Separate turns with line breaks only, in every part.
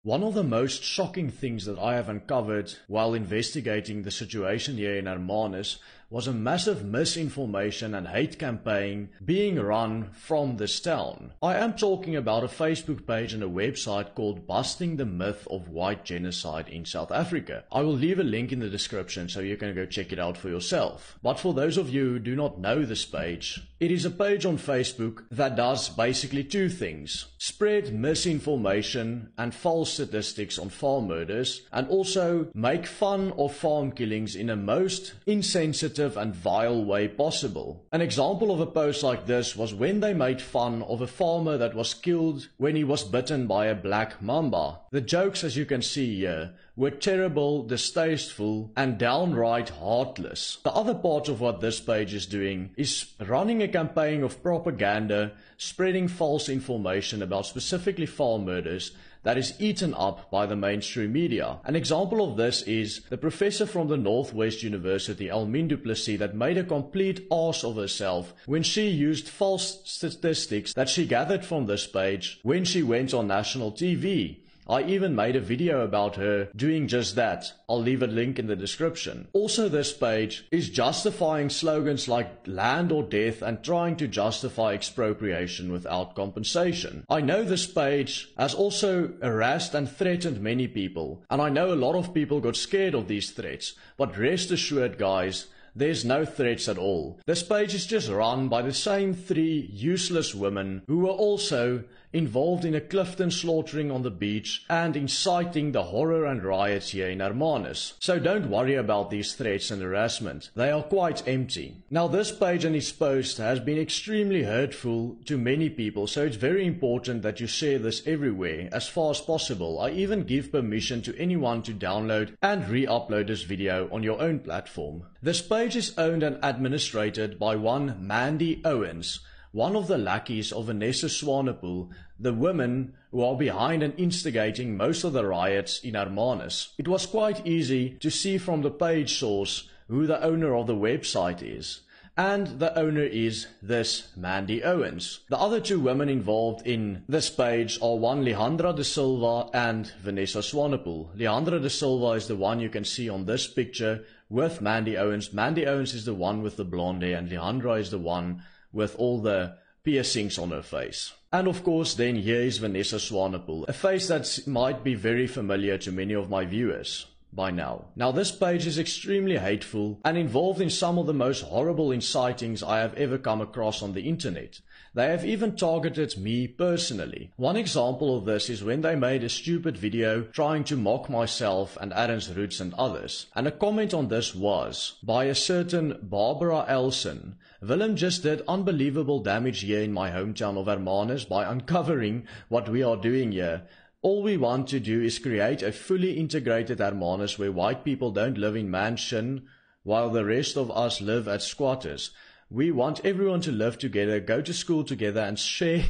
One of the most shocking things that I have uncovered while investigating the situation here in Hermanus was a massive misinformation and hate campaign being run from this town. I am talking about a Facebook page and a website called Busting the Myth of White Genocide in South Africa. I will leave a link in the description so you can go check it out for yourself. But for those of you who do not know this page, it is a page on Facebook that does basically two things: spread misinformation and false statistics on farm murders, and also make fun of farm killings in a most insensitive and vile way possible. An example of a post like this was when they made fun of a farmer that was killed when he was bitten by a black mamba. The jokes, as you can see here, were terrible, distasteful, and downright heartless. The other part of what this page is doing is running a campaign of propaganda, spreading false information about specifically farm murders that is eaten up by the mainstream media. An example of this is the professor from the Northwest University, Elmine du Plessis, that made a complete arse of herself when she used false statistics that she gathered from this page when she went on national TV. I even made a video about her doing just that. I'll leave a link in the description. Also, this page is justifying slogans like land or death and trying to justify expropriation without compensation. I know this page has also harassed and threatened many people, and I know a lot of people got scared of these threats, but rest assured guys, there's no threats at all. This page is just run by the same three useless women who were also involved in a Clifton slaughtering on the beach and inciting the horror and riots here in Hermanus. So don't worry about these threats and harassment. They are quite empty. Now, this page and its post has been extremely hurtful to many people, so it's very important that you share this everywhere as far as possible. I even give permission to anyone to download and re-upload this video on your own platform. This page is owned and administrated by one Mandy Owens, one of the lackeys of Vanessa Swanepoel, the women who are behind and instigating most of the riots in Hermanus. It was quite easy to see from the page source who the owner of the website is. And the owner is this Mandy Owens. The other two women involved in this page are one Leandra de Silva and Vanessa Swanepoel. Leandra de Silva is the one you can see on this picture with Mandy Owens. Mandy Owens is the one with the blonde hair, and Leandra is the one with all the piercings on her face. And of course, then here is Vanessa Swanepoel, a face that might be very familiar to many of my viewers by now. Now, this page is extremely hateful and involved in some of the most horrible incitings I have ever come across on the internet. They have even targeted me personally. One example of this is when they made a stupid video trying to mock myself and Adams Roots and others. And a comment on this was by a certain Barbara Elson: "Willem just did unbelievable damage here in my hometown of Hermanus by uncovering what we are doing here. All we want to do is create a fully integrated Hermanus where white people don't live in mansion while the rest of us live as squatters. We want everyone to live together, go to school together, and share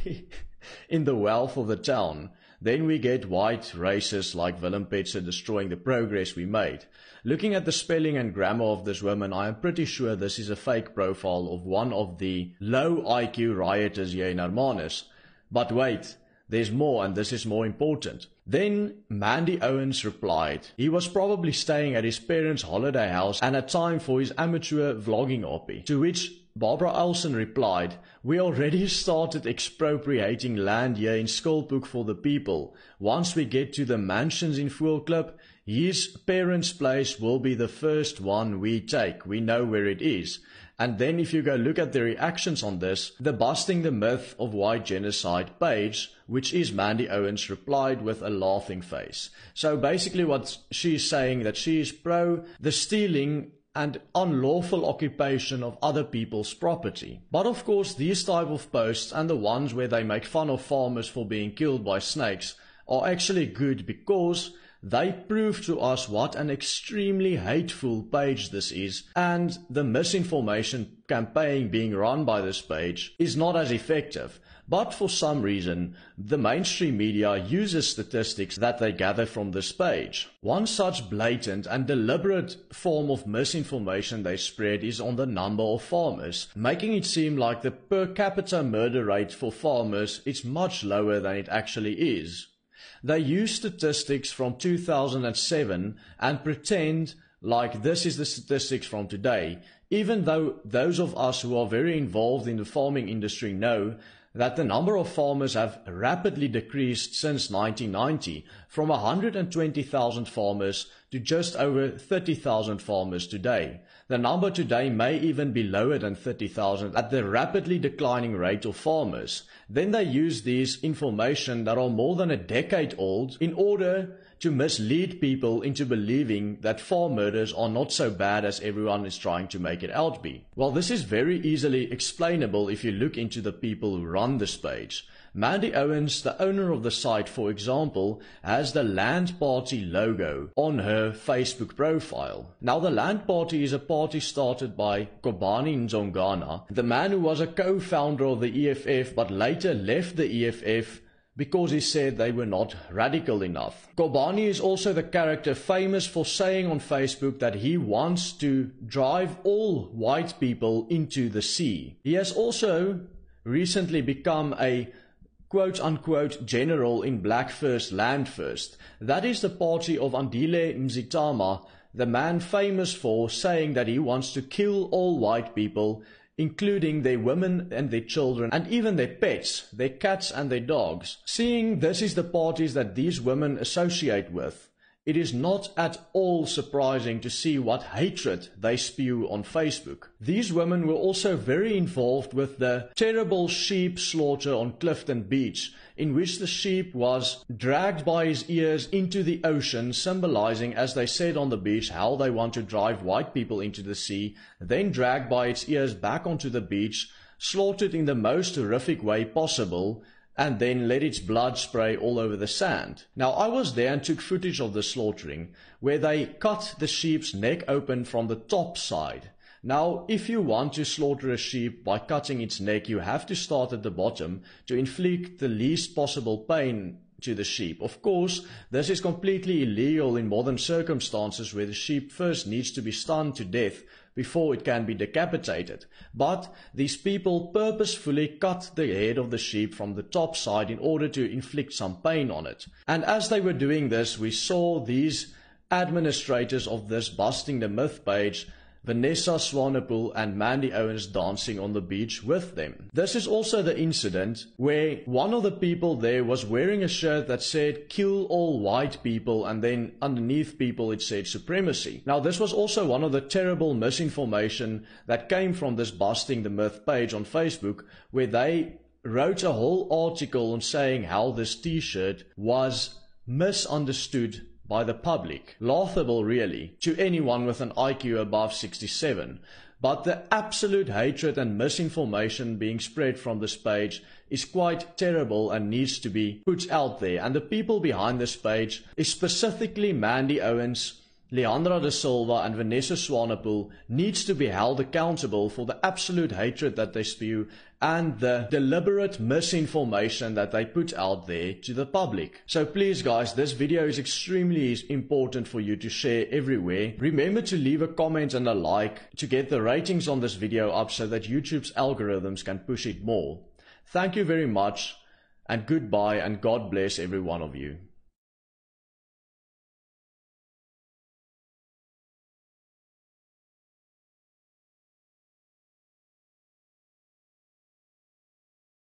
in the wealth of the town. Then we get white racists like Willem Petzer destroying the progress we made." Looking at the spelling and grammar of this woman, I am pretty sure this is a fake profile of one of the low IQ rioters here in Hermanus. But wait, there's more, and this is more important. Then Mandy Owens replied he was probably staying at his parents' holiday house and had time for his amateur vlogging hobby. To which Barbara Elson replied, "We already started expropriating land here in Skulphoek for the people. Once we get to the mansions in Voelklip, his parents' place will be the first one we take. We know where it is." And then if you go look at the reactions on this, the Busting the Myth of White Genocide page, which is Mandy Owens, replied with a laughing face. So basically what she's saying, that she is pro the stealing and unlawful occupation of other people's property. But of course, these type of posts and the ones where they make fun of farmers for being killed by snakes are actually good, because they prove to us what an extremely hateful page this is, and the misinformation campaign being run by this page is not as effective. But for some reason, the mainstream media uses statistics that they gather from this page. One such blatant and deliberate form of misinformation they spread is on the number of farmers, making it seem like the per capita murder rate for farmers is much lower than it actually is. They use statistics from 2007 and pretend like this is the statistics from today, even though those of us who are very involved in the farming industry know that the number of farmers have rapidly decreased since 1990, from 120,000 farmers to just over 30,000 farmers today. The number today may even be lower than 30,000 at the rapidly declining rate of farmers. Then they use these information that are more than a decade old in order to mislead people into believing that farm murders are not so bad as everyone is trying to make it out be. Well, this is very easily explainable if you look into the people who run this page. Mandy Owens, the owner of the site, for example, has the Land Party logo on her Facebook profile. Now, the Land Party is a party started by Kobani Nzongana, the man who was a co-founder of the EFF but later left the EFF because he said they were not radical enough. Kobani is also the character famous for saying on Facebook that he wants to drive all white people into the sea. He has also recently become a quote-unquote general in Black First, Land First. That is the party of Andile Mzitama, the man famous for saying that he wants to kill all white people, including their women and their children, and even their pets, their cats and their dogs. Seeing this is the parties that these women associate with, it is not at all surprising to see what hatred they spew on Facebook. These women were also very involved with the terrible sheep slaughter on Clifton Beach, in which the sheep was dragged by his ears into the ocean, symbolizing, as they said on the beach, how they want to drive white people into the sea, then dragged by its ears back onto the beach, slaughtered in the most horrific way possible, and then let its blood spray all over the sand. Now, I was there and took footage of the slaughtering, where they cut the sheep's neck open from the top side. Now, if you want to slaughter a sheep by cutting its neck, you have to start at the bottom to inflict the least possible pain to the sheep. Of course, this is completely illegal in modern circumstances where the sheep first needs to be stunned to death before it can be decapitated. But these people purposefully cut the head of the sheep from the top side in order to inflict some pain on it. And as they were doing this, we saw these administrators of this Busting the Myth page, Vanessa Swanepoel and Mandy Owens, dancing on the beach with them. This is also the incident where one of the people there was wearing a shirt that said "kill all white people," and then underneath people it said "supremacy." Now, this was also one of the terrible misinformation that came from this Busting the Myth page on Facebook, where they wrote a whole article on saying how this t-shirt was misunderstood by the public. Laughable, really, to anyone with an IQ above 67. But the absolute hatred and misinformation being spread from this page is quite terrible and needs to be put out there. And the people behind this page is specifically Mandy Owens, Leandra de Silva and Vanessa Swanepoel needs to be held accountable for the absolute hatred that they spew and the deliberate misinformation that they put out there to the public. So please guys, this video is extremely important for you to share everywhere. Remember to leave a comment and a like to get the ratings on this video up so that YouTube's algorithms can push it more. Thank you very much, and goodbye, and God bless every one of you.